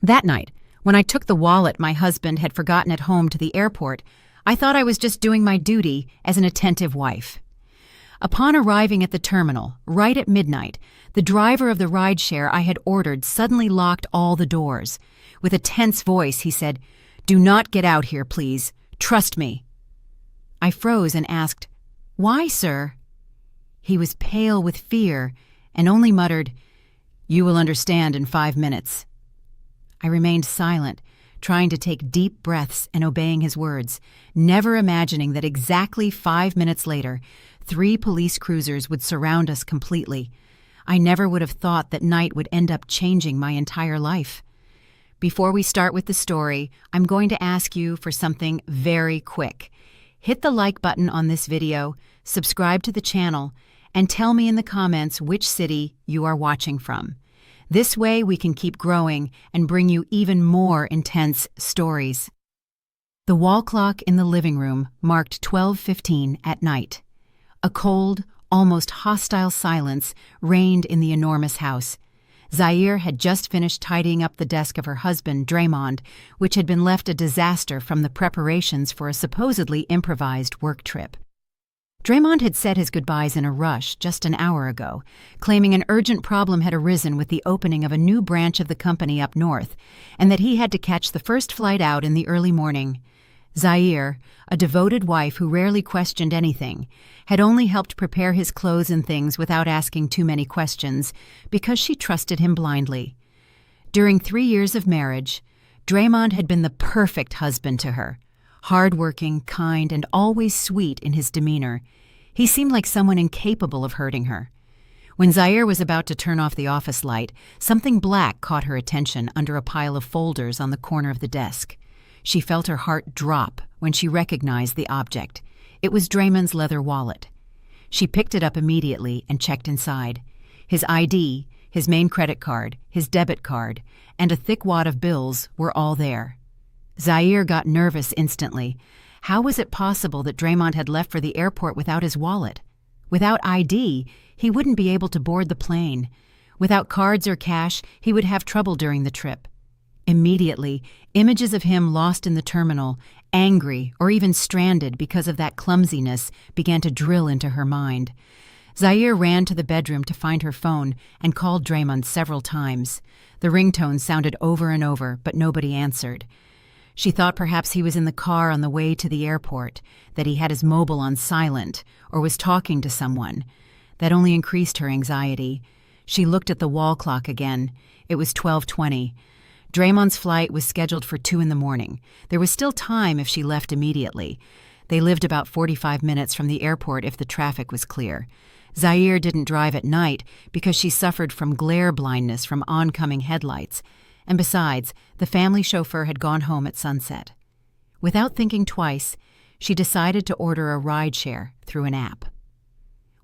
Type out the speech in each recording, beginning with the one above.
That night, when I took the wallet my husband had forgotten at home to the airport, I thought I was just doing my duty as an attentive wife. Upon arriving at the terminal, right at midnight, the driver of the rideshare I had ordered suddenly locked all the doors. With a tense voice, he said, "Do not get out here, please. Trust me." I froze and asked, "Why, sir?" He was pale with fear and only muttered, "You will understand in 5 minutes." I remained silent, trying to take deep breaths and obeying his words, never imagining that exactly 5 minutes later, 3 police cruisers would surround us completely. I never would have thought that night would end up changing my entire life. Before we start with the story, I'm going to ask you for something very quick. Hit the like button on this video, subscribe to the channel, and tell me in the comments which city you are watching from. This way we can keep growing and bring you even more intense stories. The wall clock in the living room marked 12:15 at night. A cold, almost hostile silence reigned in the enormous house. Zaire had just finished tidying up the desk of her husband, Draymond, which had been left a disaster from the preparations for a supposedly improvised work trip. Draymond had said his goodbyes in a rush just an hour ago, claiming an urgent problem had arisen with the opening of a new branch of the company up north, and that he had to catch the first flight out in the early morning. Zaire, a devoted wife who rarely questioned anything, had only helped prepare his clothes and things without asking too many questions, because she trusted him blindly. During 3 years of marriage, Draymond had been the perfect husband to her. Hard-working, kind, and always sweet in his demeanor, he seemed like someone incapable of hurting her. When Zaire was about to turn off the office light, something black caught her attention under a pile of folders on the corner of the desk. She felt her heart drop when she recognized the object. It was Draymond's leather wallet. She picked it up immediately and checked inside. His ID, his main credit card, his debit card, and a thick wad of bills were all there. Zaire got nervous instantly. How was it possible that Draymond had left for the airport without his wallet? Without ID, he wouldn't be able to board the plane. Without cards or cash, he would have trouble during the trip. Immediately, images of him lost in the terminal, angry or even stranded because of that clumsiness, began to drill into her mind. Zaire ran to the bedroom to find her phone and called Draymond several times. The ringtone sounded over and over, but nobody answered. She thought perhaps he was in the car on the way to the airport, that he had his mobile on silent, or was talking to someone. That only increased her anxiety. She looked at the wall clock again. It was 12:20. Draymond's flight was scheduled for 2 in the morning. There was still time if she left immediately. They lived about 45 minutes from the airport if the traffic was clear. Zaire didn't drive at night because she suffered from glare blindness from oncoming headlights. And besides, the family chauffeur had gone home at sunset. Without thinking twice, she decided to order a rideshare through an app.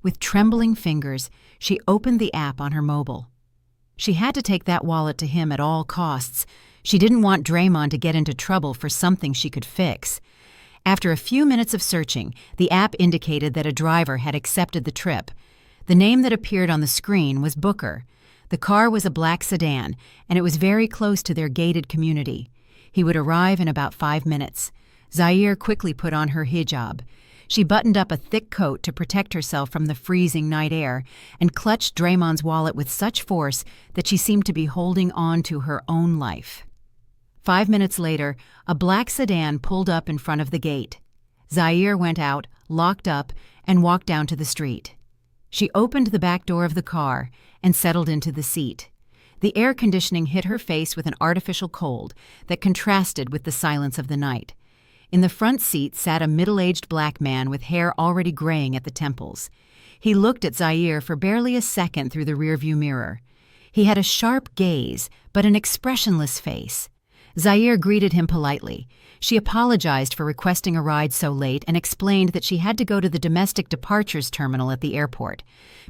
With trembling fingers, she opened the app on her mobile. She had to take that wallet to him at all costs. She didn't want Draymond to get into trouble for something she could fix. After a few minutes of searching, the app indicated that a driver had accepted the trip. The name that appeared on the screen was Booker. The car was a black sedan, and it was very close to their gated community. He would arrive in about 5 minutes. Zaire quickly put on her hijab. She buttoned up a thick coat to protect herself from the freezing night air and clutched Draymond's wallet with such force that she seemed to be holding on to her own life. 5 minutes later, a black sedan pulled up in front of the gate. Zaire went out, locked up, and walked down to the street. She opened the back door of the car and settled into the seat. The air conditioning hit her face with an artificial cold that contrasted with the silence of the night. In the front seat sat a middle-aged black man with hair already graying at the temples. He looked at Zaire for barely a second through the rearview mirror. He had a sharp gaze, but an expressionless face. Zaire greeted him politely. She apologized for requesting a ride so late and explained that she had to go to the domestic departures terminal at the airport.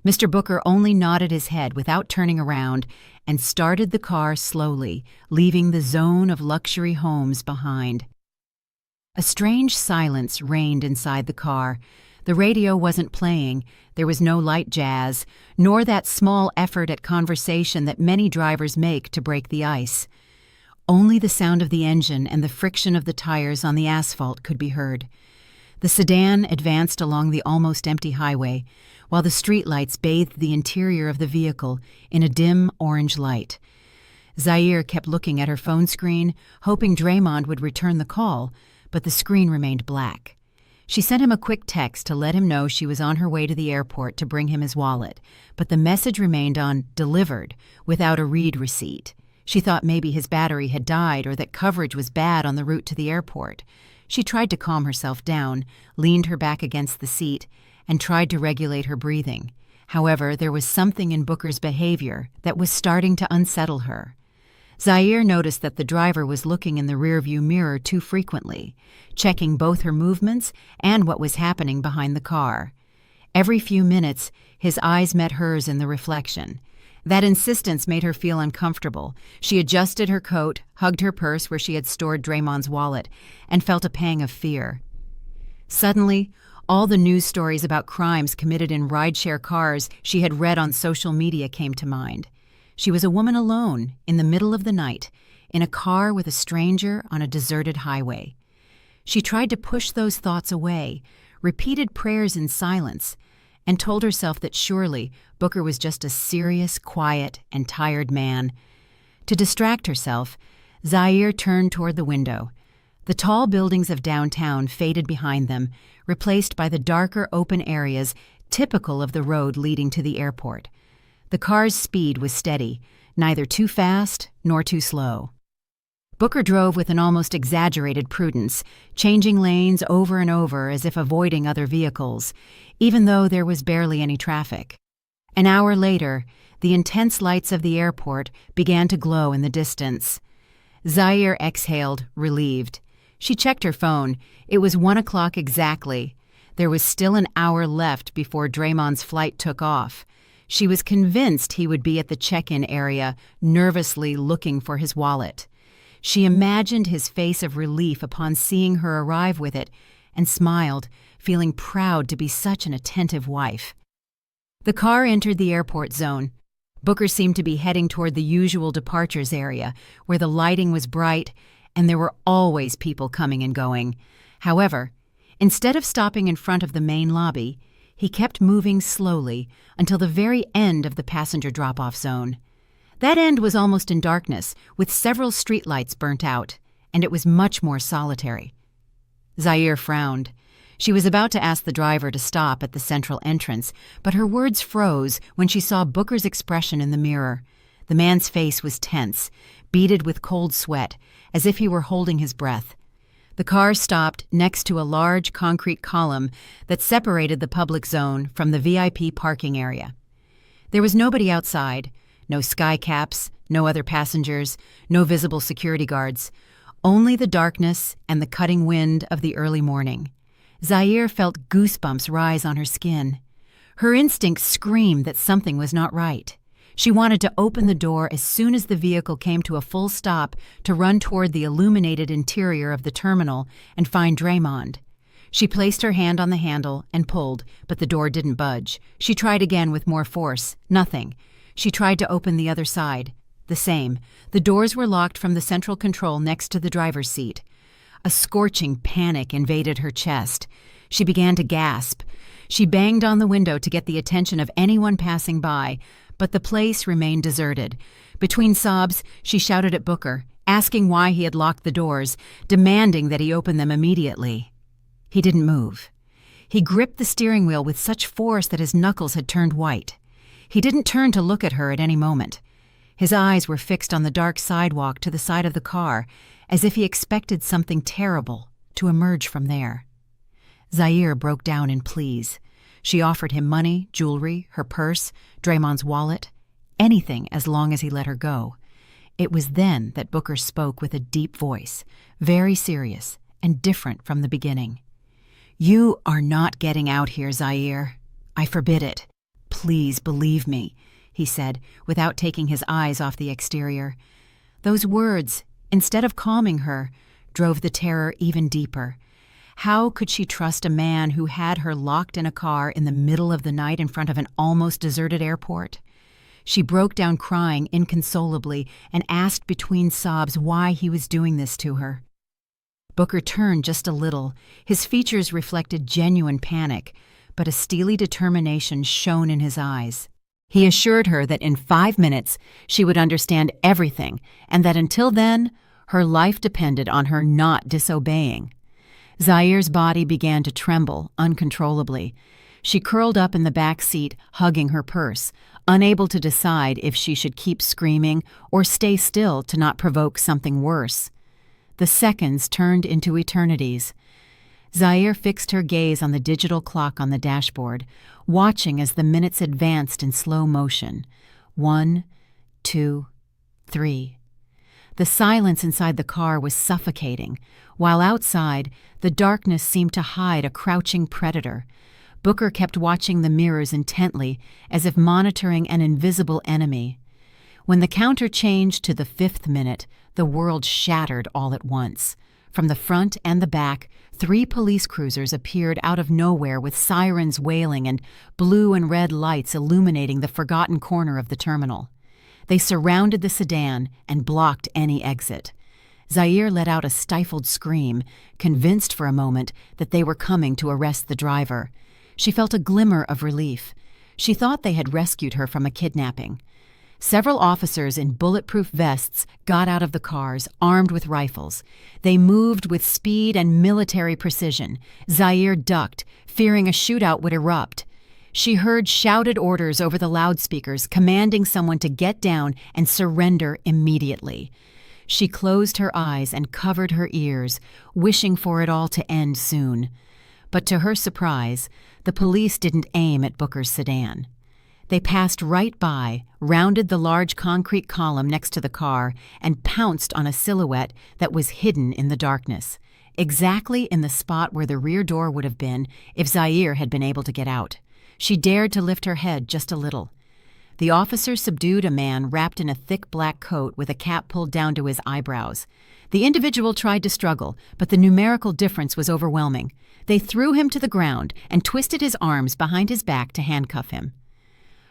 Mr. Booker only nodded his head without turning around and started the car slowly, leaving the zone of luxury homes behind. A strange silence reigned inside the car. The radio wasn't playing. There was no light jazz, nor that small effort at conversation that many drivers make to break the ice. Only the sound of the engine and the friction of the tires on the asphalt could be heard. The sedan advanced along the almost empty highway, while the streetlights bathed the interior of the vehicle in a dim orange light. Zaire kept looking at her phone screen, hoping Draymond would return the call, but the screen remained black. She sent him a quick text to let him know she was on her way to the airport to bring him his wallet, but the message remained on delivered without a read receipt. She thought maybe his battery had died or that coverage was bad on the route to the airport. She tried to calm herself down, leaned her back against the seat, and tried to regulate her breathing. However, there was something in Booker's behavior that was starting to unsettle her. Zaire noticed that the driver was looking in the rearview mirror too frequently, checking both her movements and what was happening behind the car. Every few minutes, his eyes met hers in the reflection. That insistence made her feel uncomfortable. She adjusted her coat, hugged her purse where she had stored Draymond's wallet, and felt a pang of fear. Suddenly, all the news stories about crimes committed in rideshare cars she had read on social media came to mind. She was a woman alone, in the middle of the night, in a car with a stranger on a deserted highway. She tried to push those thoughts away, repeated prayers in silence, and told herself that surely Booker was just a serious, quiet, and tired man. To distract herself, Zaire turned toward the window. The tall buildings of downtown faded behind them, replaced by the darker open areas typical of the road leading to the airport. The car's speed was steady, neither too fast nor too slow. Booker drove with an almost exaggerated prudence, changing lanes over and over as if avoiding other vehicles, even though there was barely any traffic. An hour later, the intense lights of the airport began to glow in the distance. Zaire exhaled, relieved. She checked her phone. It was 1 o'clock exactly. There was still an hour left before Draymond's flight took off. She was convinced he would be at the check-in area, nervously looking for his wallet. She imagined his face of relief upon seeing her arrive with it, and smiled, feeling proud to be such an attentive wife. The car entered the airport zone. Booker seemed to be heading toward the usual departures area, where the lighting was bright and there were always people coming and going. However, instead of stopping in front of the main lobby, he kept moving slowly until the very end of the passenger drop-off zone. That end was almost in darkness, with several streetlights burnt out, and it was much more solitary. Zaire frowned. She was about to ask the driver to stop at the central entrance, but her words froze when she saw Booker's expression in the mirror. The man's face was tense, beaded with cold sweat, as if he were holding his breath. The car stopped next to a large concrete column that separated the public zone from the VIP parking area. There was nobody outside, no sky caps, no other passengers, no visible security guards, only the darkness and the cutting wind of the early morning. Zaire felt goosebumps rise on her skin. Her instincts screamed that something was not right. She wanted to open the door as soon as the vehicle came to a full stop to run toward the illuminated interior of the terminal and find Draymond. She placed her hand on the handle and pulled, but the door didn't budge. She tried again with more force. Nothing. She tried to open the other side. The same. The doors were locked from the central control next to the driver's seat. A scorching panic invaded her chest. She began to gasp. She banged on the window to get the attention of anyone passing by, but the place remained deserted. Between sobs, she shouted at Booker, asking why he had locked the doors, demanding that he open them immediately. He didn't move. He gripped the steering wheel with such force that his knuckles had turned white. He didn't turn to look at her at any moment. His eyes were fixed on the dark sidewalk to the side of the car, as if he expected something terrible to emerge from there. Zaire broke down in pleas. She offered him money, jewelry, her purse, Draymond's wallet, anything as long as he let her go. It was then that Booker spoke with a deep voice, very serious and different from the beginning. "You are not getting out here, Zaire. I forbid it. Please believe me," he said, without taking his eyes off the exterior. Those words, instead of calming her, drove the terror even deeper. How could she trust a man who had her locked in a car in the middle of the night in front of an almost deserted airport? She broke down crying inconsolably and asked between sobs why he was doing this to her. Booker turned just a little. His features reflected genuine panic, but a steely determination shone in his eyes. He assured her that in 5 minutes she would understand everything, and that until then, her life depended on her not disobeying. Zaire's body began to tremble uncontrollably. She curled up in the back seat, hugging her purse, unable to decide if she should keep screaming or stay still to not provoke something worse. The seconds turned into eternities. Zaire fixed her gaze on the digital clock on the dashboard, watching as the minutes advanced in slow motion. 1, 2, 3. The silence inside the car was suffocating, while outside, the darkness seemed to hide a crouching predator. Booker kept watching the mirrors intently, as if monitoring an invisible enemy. When the counter changed to the 5th minute, the world shattered all at once. From the front and the back, 3 police cruisers appeared out of nowhere with sirens wailing and blue and red lights illuminating the forgotten corner of the terminal. They surrounded the sedan and blocked any exit. Zaire let out a stifled scream, convinced for a moment that they were coming to arrest the driver. She felt a glimmer of relief. She thought they had rescued her from a kidnapping. Several officers in bulletproof vests got out of the cars, armed with rifles. They moved with speed and military precision. Zaire ducked, fearing a shootout would erupt. She heard shouted orders over the loudspeakers, commanding someone to get down and surrender immediately. She closed her eyes and covered her ears, wishing for it all to end soon. But to her surprise, the police didn't aim at Booker's sedan. They passed right by, rounded the large concrete column next to the car, and pounced on a silhouette that was hidden in the darkness, exactly in the spot where the rear door would have been if Zaire had been able to get out. She dared to lift her head just a little. The officer subdued a man wrapped in a thick black coat with a cap pulled down to his eyebrows. The individual tried to struggle, but the numerical difference was overwhelming. They threw him to the ground and twisted his arms behind his back to handcuff him.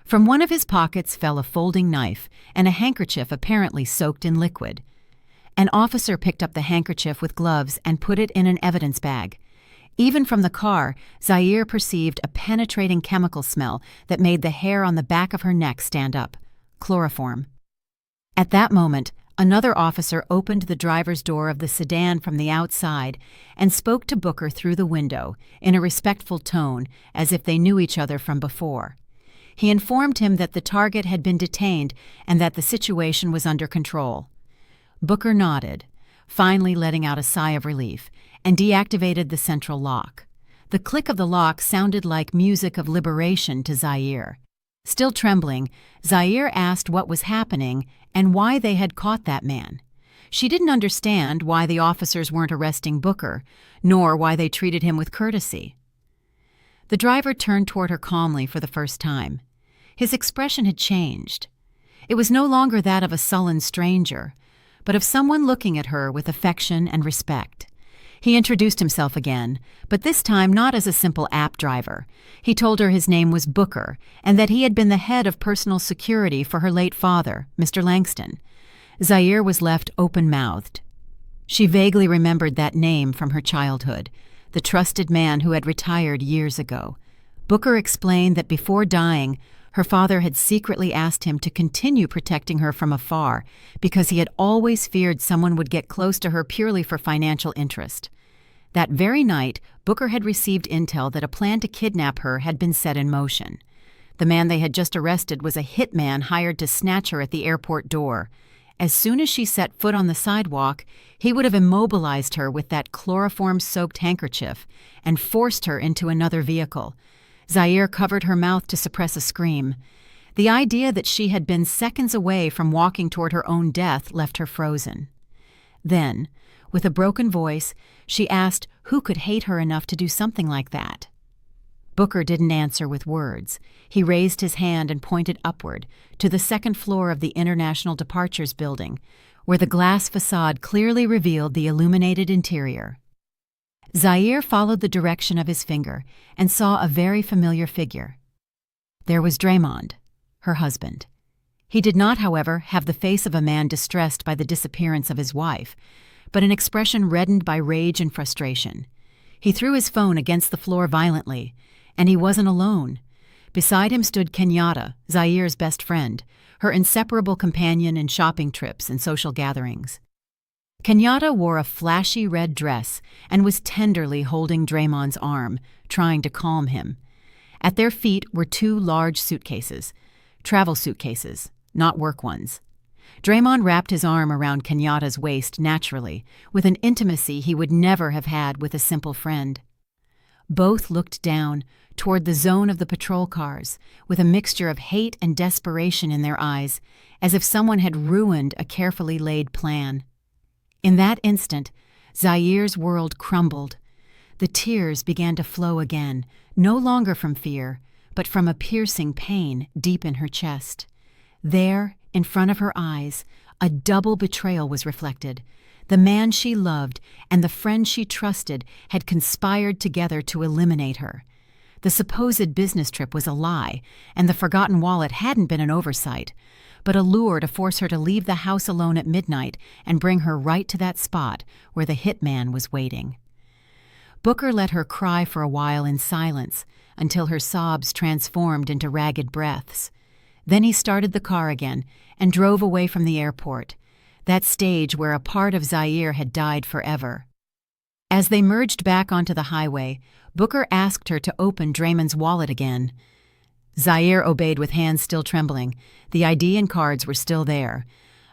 From one of his pockets fell a folding knife and a handkerchief apparently soaked in liquid. An officer picked up the handkerchief with gloves and put it in an evidence bag. Even from the car, Zaire perceived a penetrating chemical smell that made the hair on the back of her neck stand up. Chloroform. At that moment, another officer opened the driver's door of the sedan from the outside and spoke to Booker through the window in a respectful tone, as if they knew each other from before. He informed him that the target had been detained and that the situation was under control. Booker nodded, finally letting out a sigh of relief, and deactivated the central lock. The click of the lock sounded like music of liberation to Zaire. Still trembling, Zaire asked what was happening and why they had caught that man. She didn't understand why the officers weren't arresting Booker, nor why they treated him with courtesy. The driver turned toward her calmly for the first time. His expression had changed. It was no longer that of a sullen stranger, but of someone looking at her with affection and respect. He introduced himself again, but this time not as a simple app driver. He told her his name was Booker and that he had been the head of personal security for her late father, Mr. Langston. Zaire was left open-mouthed. She vaguely remembered that name from her childhood, the trusted man who had retired years ago. Booker explained that before dying, her father had secretly asked him to continue protecting her from afar because he had always feared someone would get close to her purely for financial interest. That very night, Booker had received intel that a plan to kidnap her had been set in motion. The man they had just arrested was a hitman hired to snatch her at the airport door. As soon as she set foot on the sidewalk, he would have immobilized her with that chloroform-soaked handkerchief and forced her into another vehicle. Zaire covered her mouth to suppress a scream. The idea that she had been seconds away from walking toward her own death left her frozen. Then, with a broken voice, she asked who could hate her enough to do something like that. Booker didn't answer with words. He raised his hand and pointed upward, to the second floor of the International Departures building, where the glass facade clearly revealed the illuminated interior. Zaire followed the direction of his finger and saw a very familiar figure. There was Draymond, her husband. He did not, however, have the face of a man distressed by the disappearance of his wife, but an expression reddened by rage and frustration. He threw his phone against the floor violently, and he wasn't alone. Beside him stood Kenyatta, Zaire's best friend, her inseparable companion in shopping trips and social gatherings. Kenyatta wore a flashy red dress and was tenderly holding Draymond's arm, trying to calm him. At their feet were two large suitcases, travel suitcases, not work ones. Draymond wrapped his arm around Kenyatta's waist naturally, with an intimacy he would never have had with a simple friend. Both looked down, toward the zone of the patrol cars, with a mixture of hate and desperation in their eyes, as if someone had ruined a carefully laid plan. In that instant, Zaire's world crumbled. The tears began to flow again, no longer from fear, but from a piercing pain deep in her chest. There, in front of her eyes, a double betrayal was reflected. The man she loved and the friend she trusted had conspired together to eliminate her. The supposed business trip was a lie, and the forgotten wallet hadn't been an oversight, but a lure to force her to leave the house alone at midnight and bring her right to that spot where the hitman was waiting. Booker let her cry for a while in silence until her sobs transformed into ragged breaths. Then he started the car again and drove away from the airport, that stage where a part of Zaire had died forever. As they merged back onto the highway, Booker asked her to open Draymond's wallet again. Zaire obeyed with hands still trembling. The ID and cards were still there.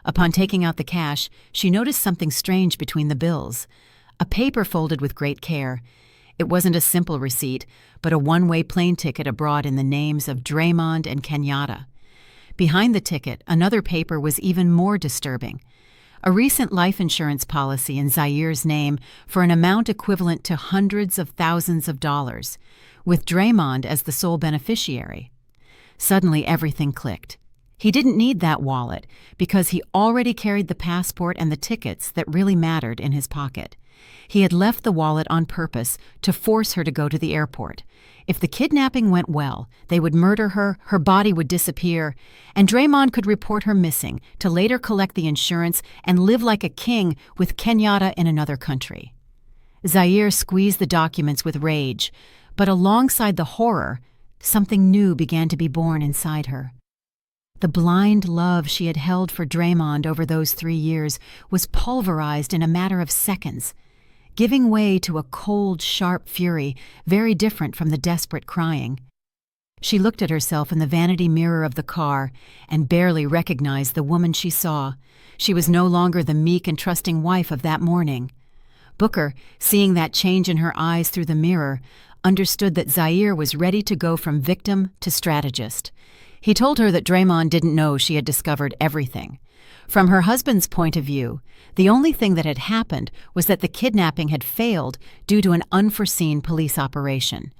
Upon taking out the cash, she noticed something strange between the bills. A paper folded with great care. It wasn't a simple receipt, but a one-way plane ticket abroad in the names of Draymond and Kenyatta. Behind the ticket, another paper was even more disturbing. A recent life insurance policy in Zaire's name for an amount equivalent to hundreds of thousands of dollars, with Draymond as the sole beneficiary. Suddenly everything clicked. He didn't need that wallet because he already carried the passport and the tickets that really mattered in his pocket. He had left the wallet on purpose to force her to go to the airport. If the kidnapping went well, they would murder her, her body would disappear, and Draymond could report her missing to later collect the insurance and live like a king with Kenyatta in another country. Zaire squeezed the documents with rage, but alongside the horror, something new began to be born inside her. The blind love she had held for Draymond over those 3 years was pulverized in a matter of seconds, giving way to a cold, sharp fury very different from the desperate crying. She looked at herself in the vanity mirror of the car and barely recognized the woman she saw. She was no longer the meek and trusting wife of that morning. Booker, seeing that change in her eyes through the mirror, understood that Zaire was ready to go from victim to strategist. He told her that Draymond didn't know she had discovered everything. From her husband's point of view, the only thing that had happened was that the kidnapping had failed due to an unforeseen police operation.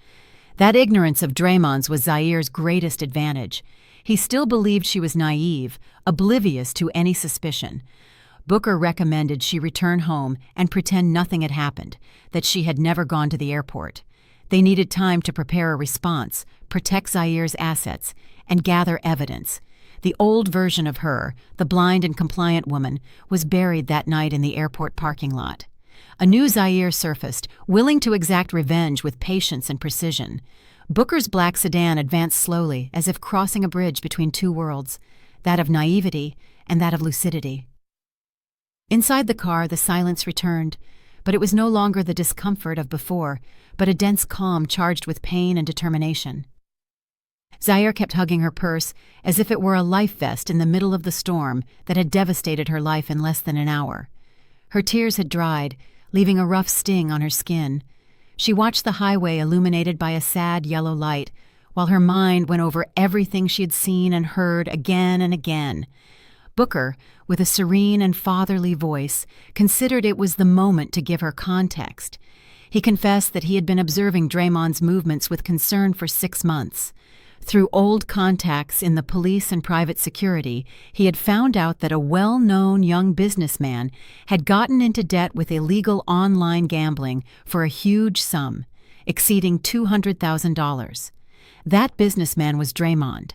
That ignorance of Draymond's was Zaire's greatest advantage. He still believed she was naive, oblivious to any suspicion. Booker recommended she return home and pretend nothing had happened, that she had never gone to the airport. They needed time to prepare a response, protect Zaire's assets, and gather evidence. The old version of her, the blind and compliant woman, was buried that night in the airport parking lot. A new Zaire surfaced, willing to exact revenge with patience and precision. Booker's black sedan advanced slowly, as if crossing a bridge between two worlds, that of naivety and that of lucidity. Inside the car, the silence returned, but it was no longer the discomfort of before, but a dense calm charged with pain and determination. Zaire kept hugging her purse as if it were a life vest in the middle of the storm that had devastated her life in less than an hour. Her tears had dried, leaving a rough sting on her skin. She watched the highway illuminated by a sad yellow light, while her mind went over everything she had seen and heard again and again. Booker, with a serene and fatherly voice, considered it was the moment to give her context. He confessed that he had been observing Draymond's movements with concern for 6 months. Through old contacts in the police and private security, he had found out that a well-known young businessman had gotten into debt with illegal online gambling for a huge sum, exceeding $200,000. That businessman was Draymond,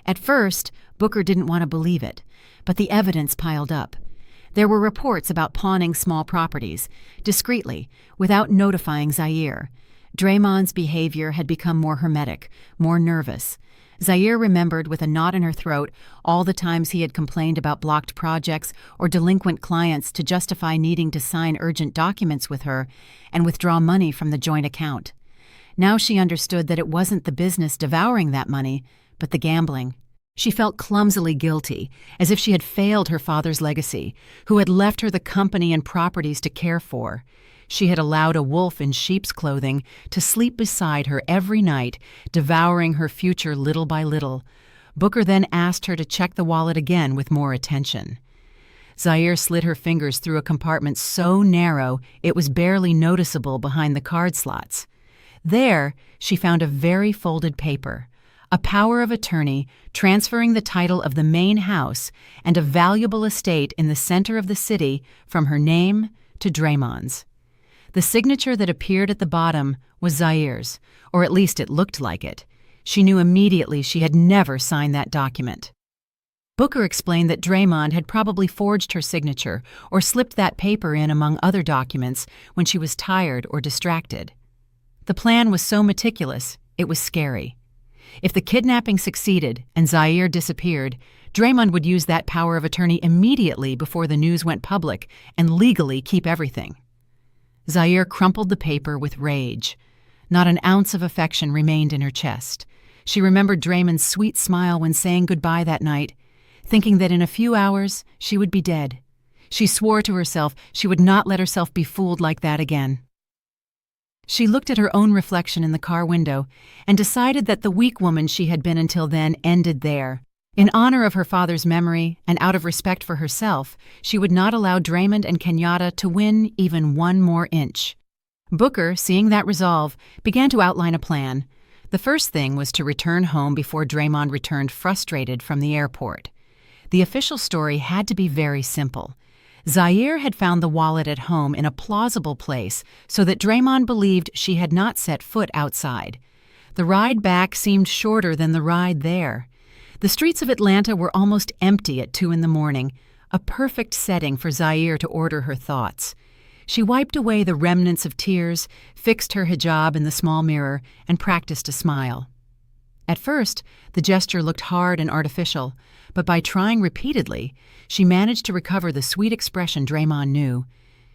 At first, Booker didn't want to believe it, but the evidence piled up. There were reports about pawning small properties, discreetly, without notifying Zaire. Draymond's behavior had become more hermetic, more nervous. Zaire remembered with a knot in her throat all the times he had complained about blocked projects or delinquent clients to justify needing to sign urgent documents with her and withdraw money from the joint account. Now she understood that it wasn't the business devouring that money, but the gambling. She felt clumsily guilty, as if she had failed her father's legacy, who had left her the company and properties to care for. She had allowed a wolf in sheep's clothing to sleep beside her every night, devouring her future little by little. Booker then asked her to check the wallet again with more attention. Zaire slid her fingers through a compartment so narrow it was barely noticeable behind the card slots. There, she found a very folded paper, a power of attorney transferring the title of the main house and a valuable estate in the center of the city from her name to Draymond's. The signature that appeared at the bottom was Zaire's, or at least it looked like it. She knew immediately she had never signed that document. Booker explained that Draymond had probably forged her signature or slipped that paper in among other documents when she was tired or distracted. The plan was so meticulous, it was scary. If the kidnapping succeeded and Zaire disappeared, Draymond would use that power of attorney immediately before the news went public and legally keep everything. Zaire crumpled the paper with rage. Not an ounce of affection remained in her chest. She remembered Draymond's sweet smile when saying goodbye that night, thinking that in a few hours she would be dead. She swore to herself she would not let herself be fooled like that again. She looked at her own reflection in the car window and decided that the weak woman she had been until then ended there. In honor of her father's memory and out of respect for herself, she would not allow Draymond and Kenyatta to win even one more inch. Booker, seeing that resolve, began to outline a plan. The first thing was to return home before Draymond returned frustrated from the airport. The official story had to be very simple. Zaire had found the wallet at home in a plausible place so that Draymond believed she had not set foot outside. The ride back seemed shorter than the ride there. The streets of Atlanta were almost empty at 2 a.m, a perfect setting for Zaire to order her thoughts. She wiped away the remnants of tears, fixed her hijab in the small mirror, and practiced a smile. At first, the gesture looked hard and artificial, but by trying repeatedly, she managed to recover the sweet expression Draymond knew.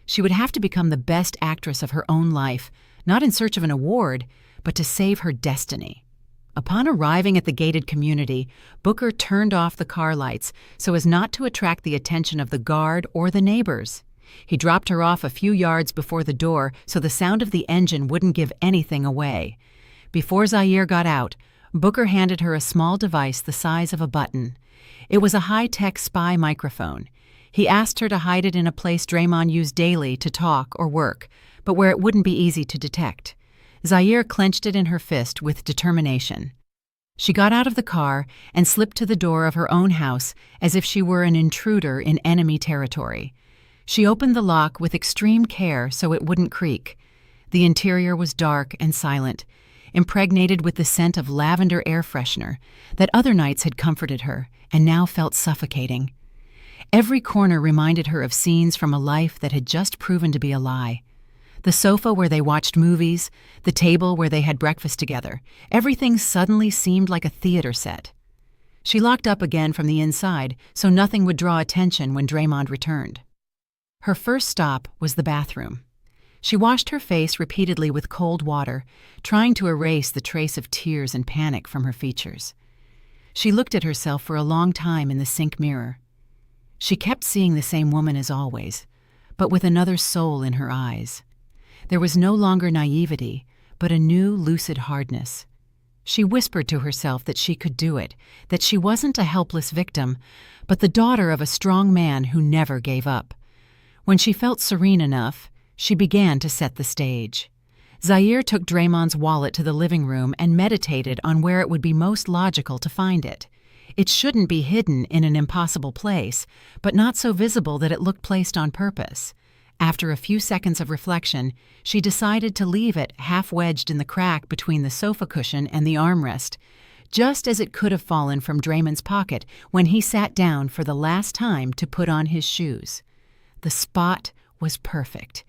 She would have to become the best actress of her own life, not in search of an award, but to save her destiny. Upon arriving at the gated community, Booker turned off the car lights so as not to attract the attention of the guard or the neighbors. He dropped her off a few yards before the door so the sound of the engine wouldn't give anything away. Before Zaire got out, Booker handed her a small device the size of a button. It was a high-tech spy microphone. He asked her to hide it in a place Draymond used daily to talk or work, but where it wouldn't be easy to detect. Zaire clenched it in her fist with determination. She got out of the car and slipped to the door of her own house as if she were an intruder in enemy territory. She opened the lock with extreme care so it wouldn't creak. The interior was dark and silent, impregnated with the scent of lavender air freshener that other nights had comforted her and now felt suffocating. Every corner reminded her of scenes from a life that had just proven to be a lie. The sofa where they watched movies, the table where they had breakfast together, everything suddenly seemed like a theater set. She locked up again from the inside so nothing would draw attention when Draymond returned. Her first stop was the bathroom. She washed her face repeatedly with cold water, trying to erase the trace of tears and panic from her features. She looked at herself for a long time in the sink mirror. She kept seeing the same woman as always, but with another soul in her eyes. There was no longer naivety, but a new lucid hardness. She whispered to herself that she could do it, that she wasn't a helpless victim, but the daughter of a strong man who never gave up. When she felt serene enough, she began to set the stage. Zaire took Draymond's wallet to the living room and meditated on where it would be most logical to find it. It shouldn't be hidden in an impossible place, but not so visible that it looked placed on purpose. After a few seconds of reflection, she decided to leave it half wedged in the crack between the sofa cushion and the armrest. just as it could have fallen from Draymond's pocket when he sat down for the last time to put on his shoes. The spot was perfect.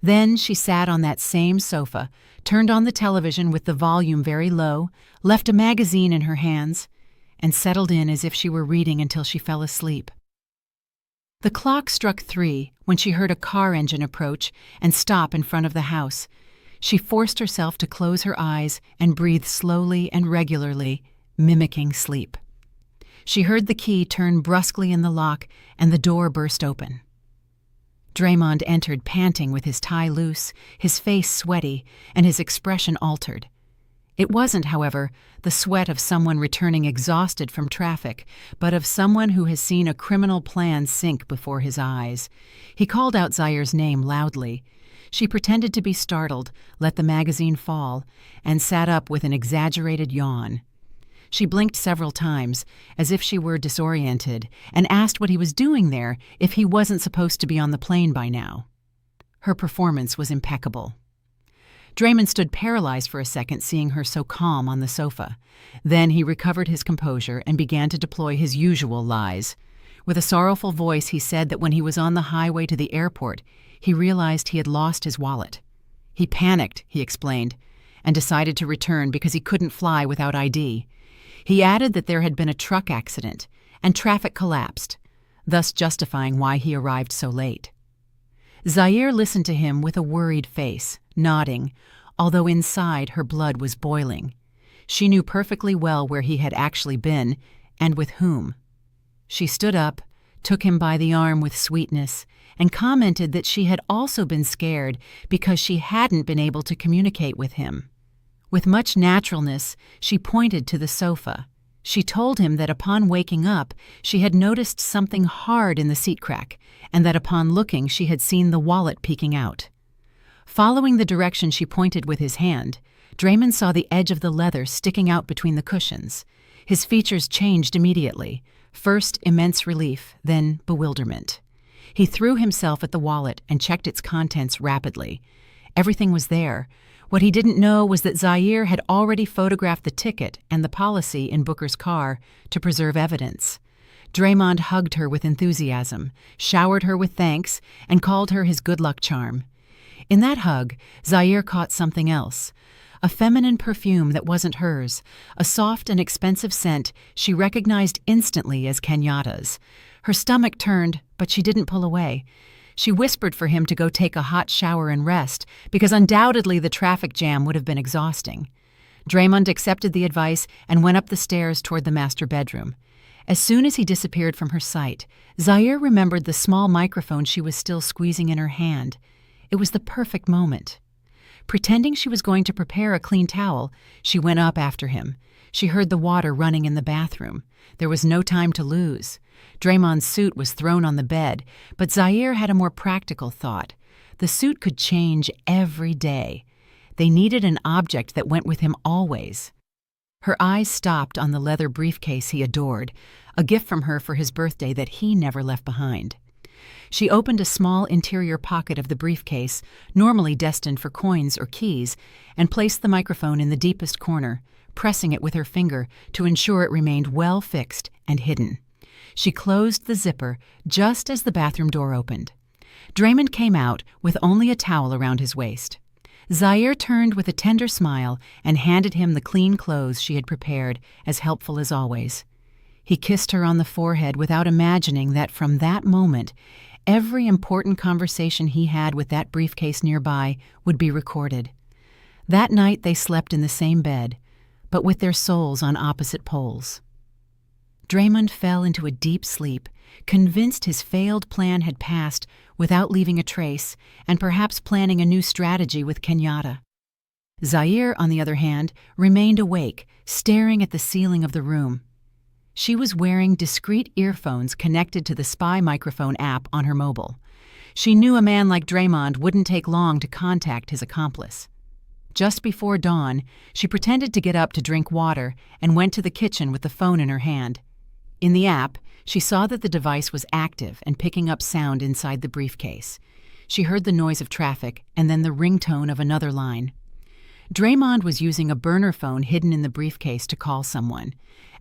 Then she sat on that same sofa, turned on the television with the volume very low, left a magazine in her hands, and settled in as if she were reading until she fell asleep. The clock struck 3 when she heard a car engine approach and stop in front of the house. She forced herself to close her eyes and breathe slowly and regularly, mimicking sleep. She heard the key turn brusquely in the lock and the door burst open. Draymond entered panting with his tie loose, his face sweaty, and his expression altered. It wasn't, however, the sweat of someone returning exhausted from traffic, but of someone who has seen a criminal plan sink before his eyes. He called out Zaire's name loudly. She pretended to be startled, let the magazine fall, and sat up with an exaggerated yawn. She blinked several times, as if she were disoriented, and asked what he was doing there if he wasn't supposed to be on the plane by now. Her performance was impeccable. Draymond stood paralyzed for a second, seeing her so calm on the sofa. Then he recovered his composure and began to deploy his usual lies. With a sorrowful voice, he said that when he was on the highway to the airport, he realized he had lost his wallet. He panicked, he explained, and decided to return because he couldn't fly without ID. He added that there had been a truck accident and traffic collapsed, thus justifying why he arrived so late. Zaire listened to him with a worried face, nodding, although inside her blood was boiling. She knew perfectly well where he had actually been and with whom. She stood up, took him by the arm with sweetness, and commented that she had also been scared because she hadn't been able to communicate with him. With much naturalness, she pointed to the sofa. She told him that upon waking up, she had noticed something hard in the seat crack, and that upon looking she had seen the wallet peeking out. Following the direction she pointed with his hand, Draymond saw the edge of the leather sticking out between the cushions. His features changed immediately, first immense relief, then bewilderment. He threw himself at the wallet and checked its contents rapidly. Everything was there. What he didn't know was that Zaire had already photographed the ticket and the policy in Booker's car to preserve evidence. Draymond hugged her with enthusiasm, showered her with thanks, and called her his good luck charm. In that hug, Zaire caught something else. A feminine perfume that wasn't hers, a soft and expensive scent she recognized instantly as Kenyatta's. Her stomach turned, but she didn't pull away. She whispered for him to go take a hot shower and rest, because undoubtedly the traffic jam would have been exhausting. Draymond accepted the advice and went up the stairs toward the master bedroom. As soon as he disappeared from her sight, Zaire remembered the small microphone she was still squeezing in her hand. It was the perfect moment. Pretending she was going to prepare a clean towel, she went up after him. She heard the water running in the bathroom. There was no time to lose. Draymond's suit was thrown on the bed, but Zaire had a more practical thought. The suit could change every day. They needed an object that went with him always. Her eyes stopped on the leather briefcase he adored, a gift from her for his birthday that he never left behind. She opened a small interior pocket of the briefcase, normally destined for coins or keys, and placed the microphone in the deepest corner, pressing it with her finger to ensure it remained well fixed and hidden. She closed the zipper just as the bathroom door opened. Draymond came out with only a towel around his waist. Zaire turned with a tender smile and handed him the clean clothes she had prepared, as helpful as always. He kissed her on the forehead without imagining that from that moment, every important conversation he had with that briefcase nearby would be recorded. That night they slept in the same bed, but with their souls on opposite poles. Draymond fell into a deep sleep, convinced his failed plan had passed without leaving a trace, and perhaps planning a new strategy with Kenyatta. Zaire, on the other hand, remained awake, staring at the ceiling of the room. She was wearing discreet earphones connected to the spy microphone app on her mobile. She knew a man like Draymond wouldn't take long to contact his accomplice. Just before dawn, she pretended to get up to drink water and went to the kitchen with the phone in her hand. In the app, she saw that the device was active and picking up sound inside the briefcase. She heard the noise of traffic and then the ringtone of another line. Draymond was using a burner phone hidden in the briefcase to call someone.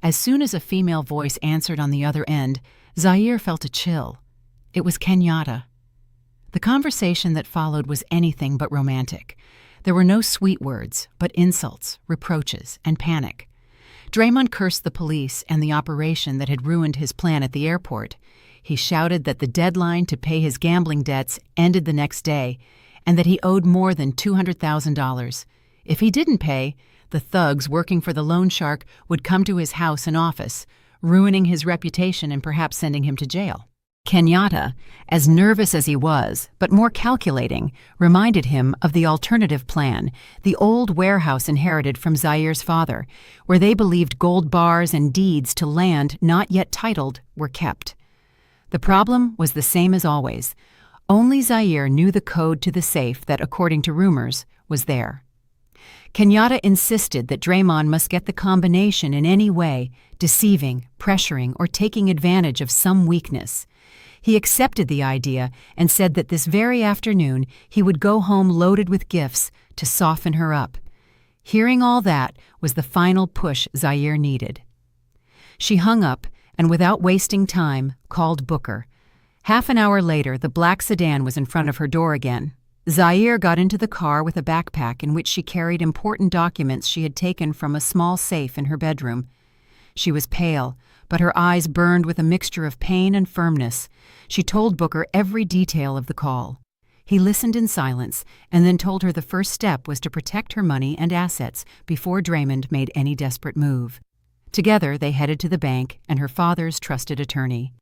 As soon as a female voice answered on the other end, Zaire felt a chill. It was Kenyatta. The conversation that followed was anything but romantic. There were no sweet words, but insults, reproaches, and panic. Draymond cursed the police and the operation that had ruined his plan at the airport. He shouted that the deadline to pay his gambling debts ended the next day, and that he owed more than $200,000. If he didn't pay, the thugs working for the loan shark would come to his house and office, ruining his reputation and perhaps sending him to jail. Kenyatta, as nervous as he was, but more calculating, reminded him of the alternative plan, the old warehouse inherited from Zaire's father, where they believed gold bars and deeds to land not yet titled were kept. The problem was the same as always. Only Zaire knew the code to the safe that, according to rumors, was there. Kenyatta insisted that Draymond must get the combination in any way, deceiving, pressuring, or taking advantage of some weakness. He accepted the idea and said that this very afternoon he would go home loaded with gifts to soften her up. Hearing all that was the final push Zaire needed. She hung up and, without wasting time, called Booker. Half an hour later, the black sedan was in front of her door again. Zaire got into the car with a backpack in which she carried important documents she had taken from a small safe in her bedroom. She was pale, but her eyes burned with a mixture of pain and firmness. She told Booker every detail of the call. He listened in silence and then told her the first step was to protect her money and assets before Draymond made any desperate move. Together, they headed to the bank and her father's trusted attorney.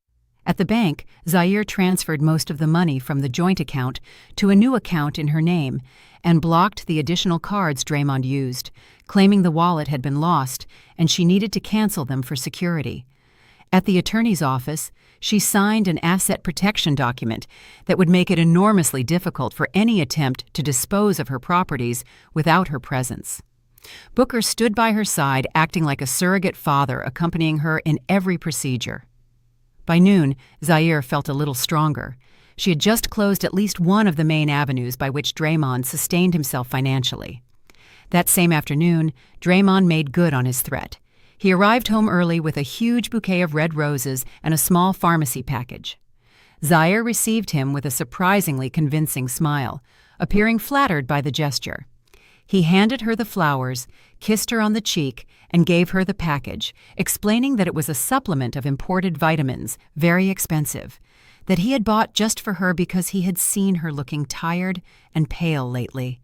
At the bank, Zaire transferred most of the money from the joint account to a new account in her name and blocked the additional cards Draymond used, claiming the wallet had been lost and she needed to cancel them for security. At the attorney's office, she signed an asset protection document that would make it enormously difficult for any attempt to dispose of her properties without her presence. Booker stood by her side, acting like a surrogate father, accompanying her in every procedure. By noon, Zaire felt a little stronger. She had just closed at least one of the main avenues by which Draymond sustained himself financially. That same afternoon, Draymond made good on his threat. He arrived home early with a huge bouquet of red roses and a small pharmacy package. Zaire received him with a surprisingly convincing smile, appearing flattered by the gesture. He handed her the flowers, kissed her on the cheek, and gave her the package, explaining that it was a supplement of imported vitamins, very expensive, that he had bought just for her because he had seen her looking tired and pale lately.